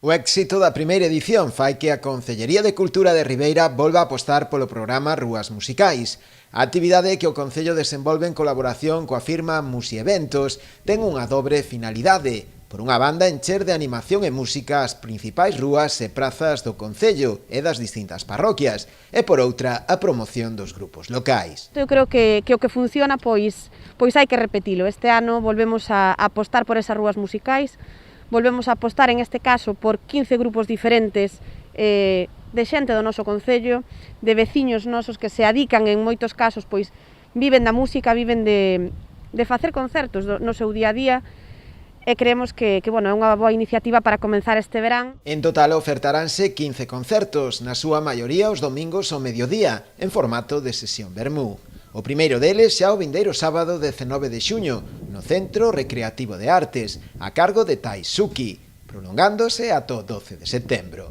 O éxito da primeira edición fai que a Concellería de Cultura de Ribeira volva a apostar polo programa Rúas Musicais. A actividade que o Concello desenvolve en colaboración coa firma Musieventos ten unha dobre finalidade. Por unha banda, encher de animación e música as principais rúas e prazas do Concello e das distintas parroquias, e por outra, a promoción dos grupos locais. Eu creo que o que funciona, pois hai que repetilo. Este ano volvemos a apostar por esas rúas musicais, volvemos a apostar en este caso por 15 grupos diferentes de xente do noso Concello, de veciños nosos que se adican en moitos casos, pois viven da música, viven de facer concertos no seu día a día, e creemos que é unha boa iniciativa para comenzar este verán. En total ofertaránse 15 concertos, na súa maioría os domingos ao mediodía, en formato de sesión vermú. O primeiro deles xa o vindeiro sábado 19 de xuño, no Centro Recreativo de Artes, a cargo de Taisuki, prolongándose ata o 12 de setembro.